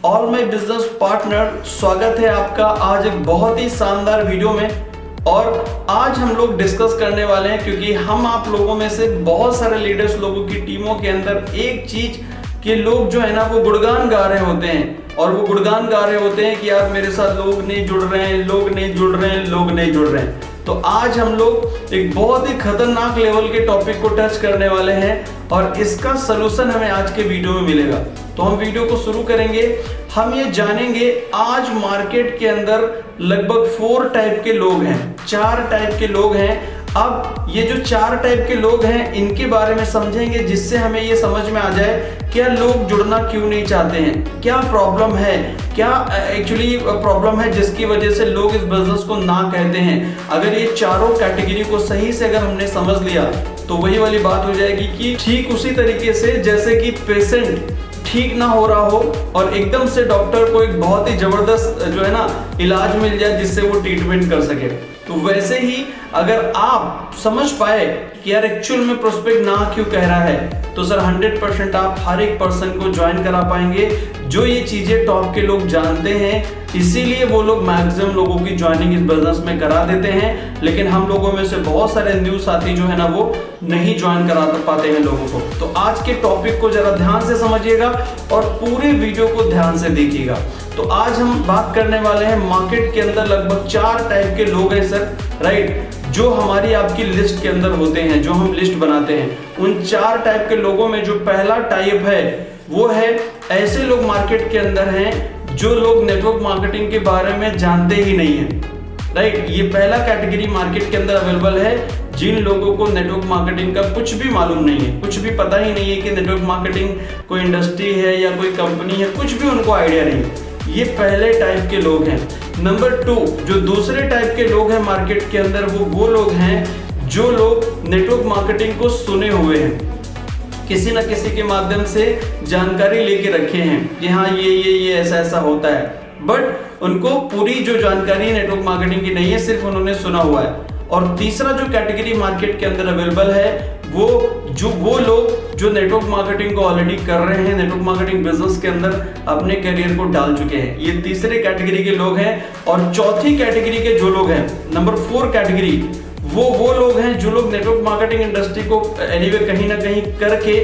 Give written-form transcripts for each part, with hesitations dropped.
All my business partner, स्वागत है आपका आज एक बहुत ही शानदार वीडियो में। और आज हम लोग डिस्कस करने वाले हैं, क्योंकि हम आप लोगों में से बहुत सारे लीडर्स लोगों की टीमों के अंदर एक चीज के लोग जो है ना वो गुणगान गा रहे होते हैं, और वो गुणगान गा रहे होते हैं कि यार मेरे साथ लोग नहीं जुड़ रहे हैं, लोग नहीं जुड़ रहे हैं, लोग नहीं जुड़ रहे हैं। तो आज हम लोग एक बहुत ही खतरनाक लेवल के टॉपिक को टच करने वाले हैं और इसका सलूशन हमें आज के वीडियो में मिलेगा। तो हम वीडियो को शुरू करेंगे। हम ये जानेंगे आज मार्केट के अंदर लगभग 4 टाइप के लोग हैं, 4 टाइप के लोग हैं। अब ये जो 4 टाइप के लोग हैं इनके बारे में समझेंगे, जिससे हमें ये समझ में आ जाए क्या लोग जुड़ना क्यों नहीं चाहते हैं, क्या प्रॉब्लम है, क्या एक्चुअली प्रॉब्लम है जिसकी वजह से लोग इस बिजनेस को ना कहते हैं। अगर ये चारों कैटेगरी को सही से अगर हमने समझ लिया तो वही वाली बात हो जाएगी कि ठीक उसी तरीके से जैसे कि पेशेंट ठीक ना हो रहा हो और एकदम से डॉक्टर को एक बहुत ही जबरदस्त जो है ना इलाज मिल जाए जिससे वो ट्रीटमेंट कर सके, तो वैसे ही अगर आप समझ पाए कि यार एक्चुअल में प्रोस्पेक्ट ना क्यों कह रहा है, तो सर 100% आप हर एक पर्सन को ज्वाइन करा पाएंगे जो ये चीजें टॉप के लोग जानते हैं। इसीलिए वो लोग मैक्सिमम लोगों की ज्वाइनिंग इस बिजनेस में करा देते हैं, लेकिन हम लोगों में से बहुत सारे न्यू साथी जो है ना वो नहीं ज्वाइन करा पाते हैं लोगों को। तो आज के टॉपिक को जरा ध्यान से समझिएगा और पूरे वीडियो को ध्यान से देखिएगा। तो आज हम बात करने वाले हैं मार्केट के अंदर लगभग 4 टाइप के लोग हैं सर, राइट, जो हमारी आपकी लिस्ट के अंदर होते हैं, जो हम लिस्ट बनाते हैं। उन 4 टाइप के लोगों में जो पहला टाइप है वो है ऐसे लोग मार्केट के अंदर हैं जो लोग नेटवर्क मार्केटिंग के बारे में जानते ही नहीं है, राइट। ये पहला कैटेगरी मार्केट के अंदर अवेलेबल है, जिन लोगों को नेटवर्क मार्केटिंग का कुछ भी मालूम नहीं है, कुछ भी पता ही नहीं है कि नेटवर्क मार्केटिंग कोई इंडस्ट्री है या कोई कंपनी है, कुछ भी उनको आइडिया नहीं है। ये पहले टाइप के लोग हैं। नंबर 2 जो दूसरे टाइप के लोग हैं मार्केट के अंदर, वो लोग हैं जो लोग नेटवर्क मार्केटिंग को सुने हुए हैं, किसी ना किसी के माध्यम से जानकारी लेके रखे हैं कि हाँ ये ऐसा ऐसा होता है, बट उनको पूरी जो जानकारी नेटवर्क मार्केटिंग की नहीं है, सिर्फ उन्होंने सुना हुआ है। और तीसरा जो कैटेगरी मार्केट के अंदर अवेलेबल है वो लोग जो नेटवर्क मार्केटिंग को ऑलरेडी कर रहे हैं, नेटवर्क मार्केटिंग बिजनेस के अंदर अपने करियर को डाल चुके हैं। ये तीसरे कैटेगरी के लोग हैं। और चौथी कैटेगरी के जो लोग हैं, नंबर 4 कैटेगरी, वो लोग हैं जो लोग नेटवर्क मार्केटिंग इंडस्ट्री को एनीवे कहीं ना कहीं करके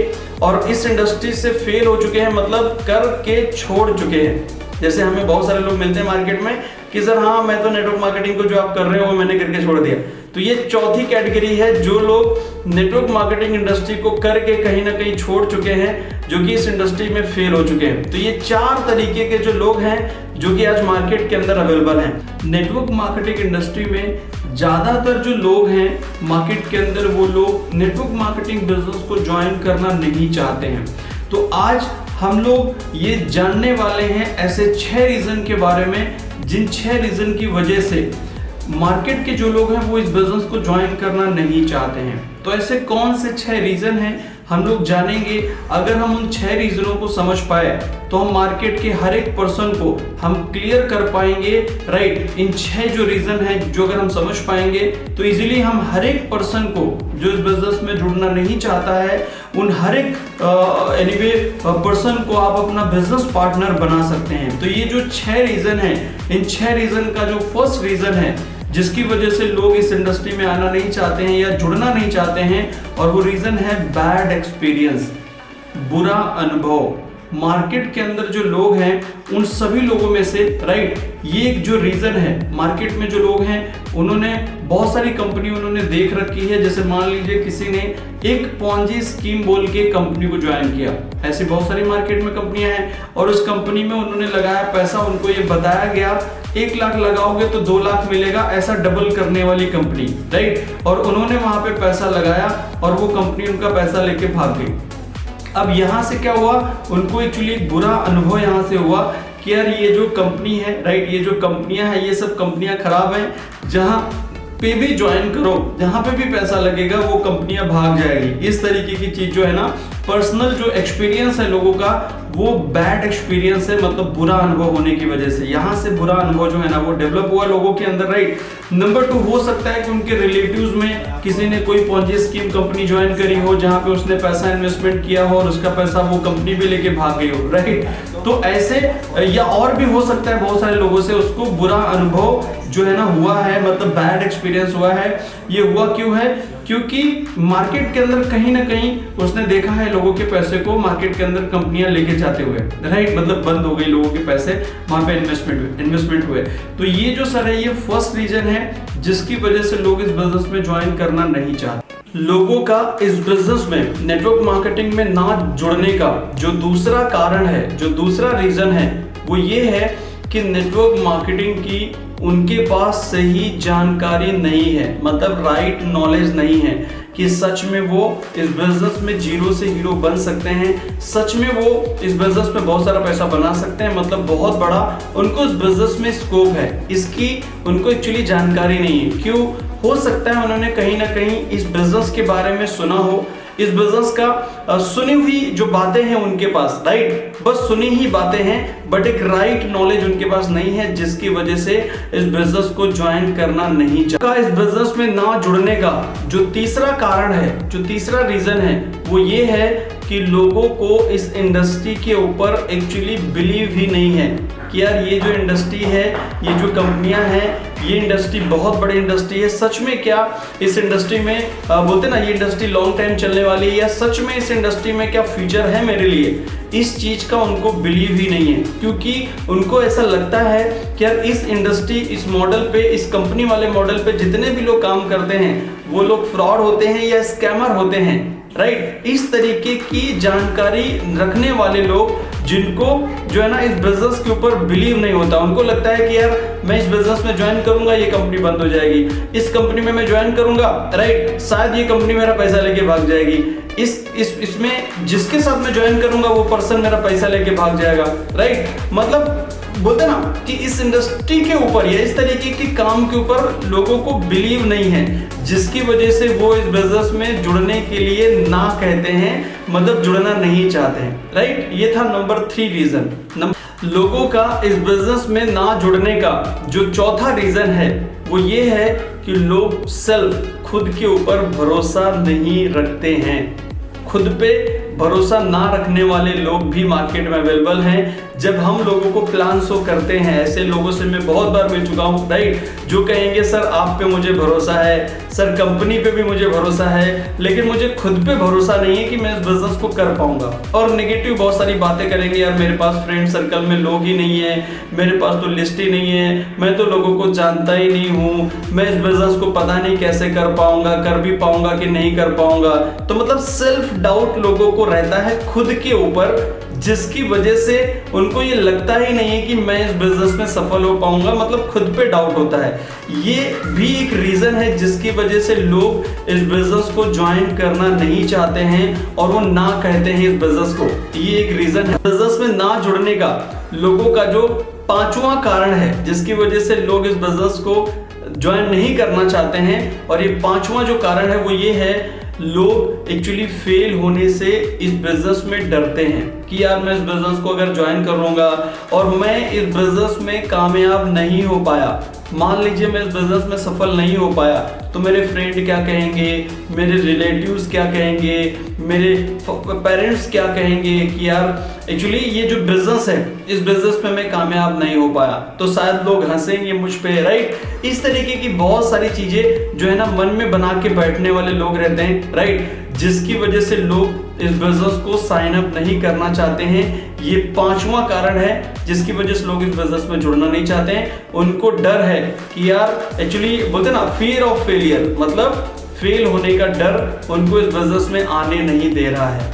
और इस इंडस्ट्री से फेल हो चुके हैं, मतलब करके छोड़ चुके हैं। जैसे हमें बहुत सारे लोग मिलते हैं मार्केट में कि सर हाँ मैं तो नेटवर्क मार्केटिंग को जो आप कर रहे हो वो मैंने करके छोड़ दिया। तो ये चौथी कैटेगरी है जो लोग नेटवर्क मार्केटिंग इंडस्ट्री को करके कहीं ना कहीं छोड़ चुके हैं, जो कि इस इंडस्ट्री में फेल हो चुके हैं। तो ये 4 तरीके के जो लोग हैं जो कि आज मार्केट के अंदर अवेलेबल हैं। नेटवर्क मार्केटिंग इंडस्ट्री में ज्यादातर जो लोग हैं मार्केट के अंदर, वो लोग नेटवर्क मार्केटिंग बिजनेस को ज्वाइन करना नहीं चाहते हैं। तो आज हम लोग ये जानने वाले हैं ऐसे 6 रीजन के बारे में, जिन 6 रीजन की वजह से मार्केट के जो लोग हैं वो इस बिजनेस को ज्वाइन करना नहीं चाहते हैं। तो ऐसे कौन से 6 रीजन हैं हम लोग जानेंगे। अगर हम उन 6 रीजनों को समझ पाए तो हम मार्केट के हर एक पर्सन को हम क्लियर कर पाएंगे, राइट। इन 6 जो रीजन हैं जो अगर हम समझ पाएंगे तो इजीली हम हर एक पर्सन को जो इस बिजनेस में जुड़ना नहीं चाहता है, उन हर एक एनीवे पर्सन को आप अपना बिजनेस पार्टनर बना सकते हैं। तो ये जो 6 रीजन है, इन 6 रीजन का जो फर्स्ट रीजन है जिसकी वजह से लोग इस इंडस्ट्री में आना नहीं चाहते हैं या जुड़ना नहीं चाहते हैं, और वो रीजन है बैड एक्सपीरियंस, बुरा अनुभव। मार्केट के अंदर जो लोग हैं उन सभी लोगों में से, राइट, ये एक जो रीजन है, मार्केट में जो लोग हैं उन्होंने बहुत सारी कंपनी उन्होंने देख रखी है। जैसे मान लीजिए किसी ने एक पॉन्जी स्कीम बोल के कंपनी को ज्वाइन किया, ऐसी बहुत सारी मार्केट में कंपनियां हैं, और उस कंपनी में उन्होंने लगाया पैसा, उनको ये बताया गया 1 लाख लगाओगे तो 2 लाख मिलेगा, ऐसा डबल करने वाली कंपनी, राइट। और उन्होंने वहां पे पैसा लगाया और वो कंपनी उनका पैसा लेके भाग गई। अब यहाँ से क्या हुआ, उनको एक्चुअली एक बुरा अनुभव यहाँ से हुआ कि यार ये जो कंपनी है, राइट, ये जो कंपनियां हैं ये सब कंपनियां खराब हैं, जहां पे भी ज्वाइन करो, जहां पे भी पैसा लगेगा वो कंपनियां भाग जाएगी। इस तरीके की चीज जो है ना, पर्सनल जो एक्सपीरियंस है लोगों का वो बैड एक्सपीरियंस है, मतलब बुरा अनुभव होने की वजह से यहाँ से बुरा अनुभव जो है ना वो डेवलप हुआ लोगों के अंदर, राइट। नंबर 2 हो सकता है कि उनके रिलेटिव्स में किसी ने कोई पॉन्जी स्कीम कंपनी ज्वाइन करी हो जहाँ पे उसने पैसा इन्वेस्टमेंट किया हो और उसका पैसा वो कंपनी भी लेके भाग गई हो, राइट। तो ऐसे या और भी हो सकता है बहुत सारे लोगों से उसको बुरा अनुभव जो है ना हुआ है, मतलब बैड एक्सपीरियंस हुआ है। ये हुआ क्यों है? क्योंकि मार्केट के अंदर कहीं ना कहीं उसने देखा है लोगों के पैसे को मार्केट के अंदर कंपनियां लेके जाते हुए, राइट, मतलब बंद हो गई लोगों के पैसे वहां पे इन्वेस्टमेंट हुए। तो ये जो सर है ये फर्स्ट रीजन है जिसकी वजह से लोग इस बिजनेस में ज्वाइन करना नहीं चाहते। लोगों का इस बिजनेस में नेटवर्क मार्केटिंग में ना जुड़ने का जो दूसरा कारण है, जो दूसरा रीजन है, वो ये है कि नेटवर्क मार्केटिंग की उनके पास सही जानकारी नहीं है, मतलब राइट नॉलेज नहीं है कि सच में वो इस बिजनेस में जीरो से हीरो बन सकते हैं, सच में वो इस बिजनेस में बहुत सारा पैसा बना सकते हैं, मतलब बहुत बड़ा उनको इस बिजनेस में स्कोप है, इसकी उनको एक्चुअली जानकारी नहीं है। क्यों? हो सकता है उन्होंने कहीं ना कहीं इस बिजनेस के बारे में सुना हो, इस बिजनेस का सुनी हुई जो बातें हैं उनके पास, राइट, बस सुनी ही बातें हैं, बट एक राइट नॉलेज उनके पास नहीं है, जिसकी वजह से इस बिजनेस को ज्वाइन करना नहीं चाहता। इस बिजनेस में ना जुड़ने का जो तीसरा कारण है, जो तीसरा रीजन है, वो ये है कि लोगों को इस इंडस्ट्री के ऊपर एक्चुअली बिलीव ही नहीं है कि यार ये जो इंडस्ट्री है, ये जो कंपनियां हैं, ये इंडस्ट्री बहुत बड़ी इंडस्ट्री है, सच में क्या इस इंडस्ट्री में बोलते ना ये इंडस्ट्री लॉन्ग टाइम चलने वाली है, या सच में इस इंडस्ट्री में क्या फ्यूचर है मेरे लिए, इस चीज का उनको बिलीव ही नहीं है। क्योंकि उनको ऐसा लगता है कि यार इस इंडस्ट्री, इस मॉडल पे, इस कंपनी वाले मॉडल पे जितने भी लोग काम करते हैं वो लोग फ्रॉड होते हैं या स्कैमर होते हैं, राइट। इस तरीके की जानकारी रखने वाले लोग जिनको जो है ना इस बिजनेस के ऊपर बिलीव नहीं होता, उनको लगता है कि यार मैं इस बिजनेस में ज्वाइन करूंगा ये कंपनी बंद हो जाएगी, इस कंपनी में मैं ज्वाइन करूंगा, राइट, शायद ये कंपनी मेरा पैसा लेके भाग जाएगी, इसमें जिसके साथ मैं ज्वाइन करूंगा वो पर्सन मेरा पैसा लेके भाग जाएगा, राइट। मतलब बोलते ना कि इस इंडस्ट्री के ऊपर या इस तरीके के काम के ऊपर लोगों को बिलीव नहीं है, जिसकी वजह से वो इस बिजनेस में जुड़ने के लिए ना कहते हैं, मतलब जुड़ना नहीं चाहते हैं, राइट। ये था नंबर 3 रीजन। लोगों का इस बिजनेस में ना जुड़ने का जो चौथा रीजन है वो ये है कि लोग खुद के ऊपर भरोसा नहीं रखते हैं। खुद पे भरोसा ना रखने वाले लोग भी मार्केट में अवेलेबल हैं। जब हम लोगों को प्लान शो करते हैं, ऐसे लोगों से मैं बहुत बार मिल चुका हूँ, राइट, जो कहेंगे सर आप पे मुझे भरोसा है, सर कंपनी पे भी मुझे भरोसा है, लेकिन मुझे खुद पे भरोसा नहीं है कि मैं इस बिजनेस को कर पाऊंगा। और नेगेटिव बहुत सारी बातें करेंगे, यार मेरे पास फ्रेंड सर्कल में लोग ही नहीं है, मेरे पास तो लिस्ट ही नहीं है, मैं तो लोगों को जानता ही नहीं हूँ, मैं इस बिजनेस को पता नहीं कैसे कर पाऊंगा, कर भी पाऊंगा कि नहीं कर पाऊंगा। तो मतलब सेल्फ डाउट लोगों को रहता है खुद के ऊपर, जिसकी वजह से उनको ये लगता ही नहीं है कि मैं इस बिजनेस में सफल हो पाऊंगा, मतलब खुद पे डाउट होता है। ये भी एक रीजन है जिसकी वजह से लोग इस बिजनेस को ज्वाइन करना नहीं चाहते हैं और वो ना कहते हैं इस बिजनेस को। ये एक रीजन है बिजनेस में ना जुड़ने का। लोगों का जो 5वां कारण है जिसकी वजह से लोग इस बिजनेस को ज्वाइन नहीं करना चाहते हैं, और ये 5वां जो कारण है वो ये है, लोग एक्चुअली फेल होने से इस बिजनेस में डरते हैं कि यार मैं इस बिजनेस को अगर ज्वाइन करूंगा और मैं इस बिजनेस में कामयाब नहीं हो पाया, मान लीजिए मैं इस बिजनेस में सफल नहीं हो पाया, तो मेरे फ्रेंड क्या कहेंगे, मेरे रिलेटिव्स क्या कहेंगे, मेरे पेरेंट्स क्या कहेंगे कि यार एक्चुअली ये जो बिजनेस है, इस बिजनेस में मैं कामयाब नहीं हो पाया, तो शायद लोग हंसेंगे मुझ पे, राइट। इस तरीके की बहुत सारी चीजें जो है ना मन में बना के बैठने वाले लोग रहते हैं, राइट, जिसकी वजह से लोग इस बिजनेस को साइन अप नहीं करना चाहते हैं। ये 5वां कारण है जिसकी वजह से लोग इस बिजनेस में जुड़ना नहीं चाहते हैं। उनको डर है कि यार एक्चुअली बोलते ना फियर ऑफ फेलियर, मतलब फेल होने का डर उनको इस बिजनेस में आने नहीं दे रहा है।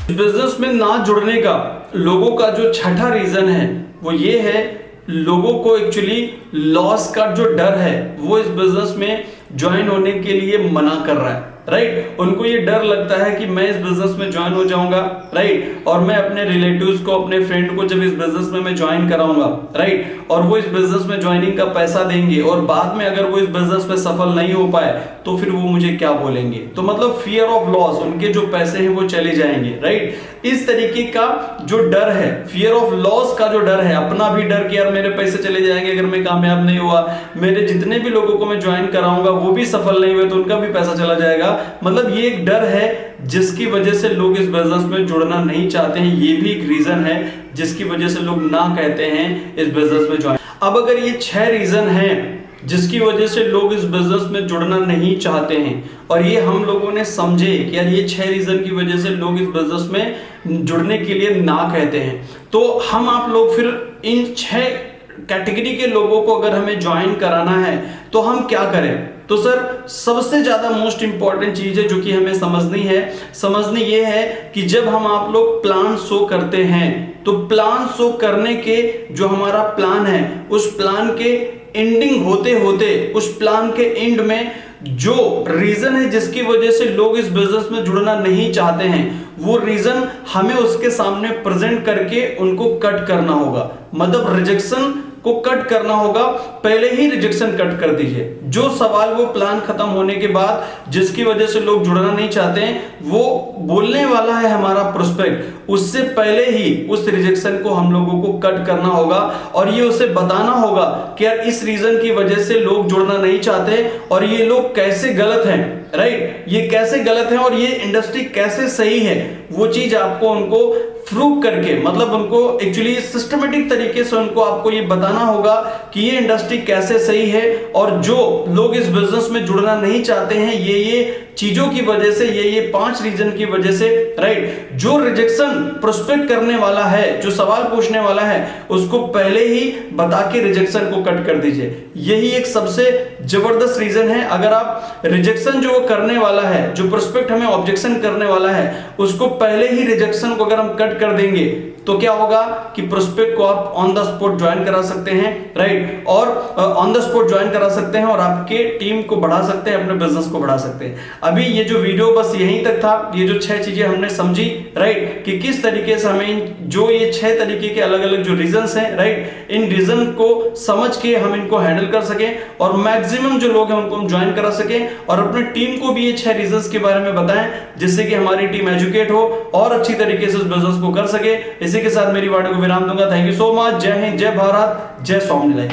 इस बिजनेस में ना जुड़ने का लोगों का जो 6ठा रीजन है वो ये है, लोगों को एक्चुअली लॉस का जो डर है वो इस बिजनेस में ज्वाइन होने के लिए मना कर रहा है, राइट। उनको ये डर लगता है कि मैं इस बिजनेस में ज्वाइन हो जाऊंगा, राइट, और मैं अपने रिलेटिव्स को, अपने फ्रेंड को जब इस बिजनेस में मैं ज्वाइन कराऊंगा, राइट, और वो इस बिजनेस में ज्वाइनिंग का पैसा देंगे और बाद में अगर वो इस बिजनेस में सफल नहीं हो पाए तो फिर वो मुझे क्या बोलेंगे। तो मतलब फियर ऑफ लॉस, उनके जो पैसे हैं वो चले जाएंगे, राइट। इस तरीके का जो डर है, फियर ऑफ लॉस का जो डर है, अपना भी डर कि यार मेरे पैसे चले जाएंगे अगर मैं कामयाब नहीं हुआ, मेरे जितने भी लोगों को मैं ज्वाइन कराऊंगा वो भी सफल नहीं हुए तो उनका भी पैसा चला जाएगा, मतलब ये एक डर है जिसकी वजह से लोग इस बिजनेस में जुड़ना नहीं चाहते हैं। ये भी एक रीजन है जिसकी वजह से लोग ना कहते हैं इस बिजनेस में ज्वाइन। अब अगर ये 6 रीजन हैं जिसकी वजह से लोग इस बिजनेस में जुड़ना नहीं चाहते हैं और ये हम लोगों ने समझे कि यार ये 6 रीजन की वजह से लोग इस बिजनेस में जुड़ने के लिए ना कहते हैं, तो हम आप लोग फिर इन 6 कैटेगरी के लोगों को अगर हमें ज्वाइन कराना है तो हम क्या करें? तो सर सबसे ज्यादा मोस्ट इंपॉर्टेंट चीज है जो कि हमें समझनी ये है कि जब हम आप लोग प्लान शो करते हैं तो प्लान शो करने के जो हमारा प्लान है उस प्लान के एंडिंग होते होते उस प्लान के एंड में जो रीजन है जिसकी वजह से लोग इस बिजनेस में जुड़ना नहीं चाहते हैं वो रीजन हमें उसके सामने प्रेजेंट करके उनको कट करना होगा। मतलब रिजेक्शन को कट करना होगा, पहले ही रिजेक्शन कट कर दीजिए। जो सवाल वो प्लान खत्म होने के बाद जिसकी वजह से लोग जुड़ना नहीं चाहते हैं वो बोलने वाला है हमारा प्रोस्पेक्ट, उससे पहले ही उस रिजेक्शन को हम लोगों को कट करना होगा और ये उसे बताना होगा कि यार इस रीजन की वजह से लोग जुड़ना नहीं चाहते और ये लोग कैसे गलत हैं, राइट, ये कैसे गलत है और ये इंडस्ट्री कैसे सही है। वो चीज आपको उनको प्रूव करके, मतलब उनको एक्चुअली सिस्टमेटिक तरीके से उनको आपको ये बताना होगा कि ये इंडस्ट्री कैसे सही है और जो लोग इस बिजनेस में जुड़ना नहीं चाहते हैं ये चीजों की वजह से, ये 5 रीजन की वजह से, राइट। जो रिजेक्शन प्रोस्पेक्ट करने वाला है, जो सवाल पूछने वाला है, उसको पहले ही बता के रिजेक्शन को कट कर दीजिए। यही एक सबसे जबरदस्त रीजन है। अगर आप रिजेक्शन जो करने वाला है, जो प्रोस्पेक्ट हमें ऑब्जेक्शन करने वाला है, उसको पहले ही रिजेक्शन को अगर हम कट कर देंगे तो क्या होगा कि प्रोस्पेक्ट को आप ऑन द स्पॉट ज्वाइन करा सकते हैं, राइट, और ऑन द स्पॉट ज्वाइन करा सकते हैं और आपके टीम को बढ़ा सकते हैं, अपने बिजनेस को बढ़ा सकते हैं। अभी ये जो वीडियो बस यहीं तक था, ये जो 6 चीजें हमने समझी, राइट, कि किस तरीके से हमें जो ये 6 तरीके के अलग अलग जो रीजंस हैं, राइट, इन रीजन को समझ के हम इनको हैंडल कर सकें और मैक्सिमम जो लोग हैं उनको हम ज्वाइन करा सकें और अपने टीम को भी ये 6 रीजंस के बारे में बताएं जिससे कि हमारी टीम एजुकेट हो और अच्छी तरीके से उस बिजनेस को कर सके। इसी के साथ मेरी वार्ड को विराम दूंगा। Thank you so much. जय हिंद, जय भारत, जय स्वामिनारायण।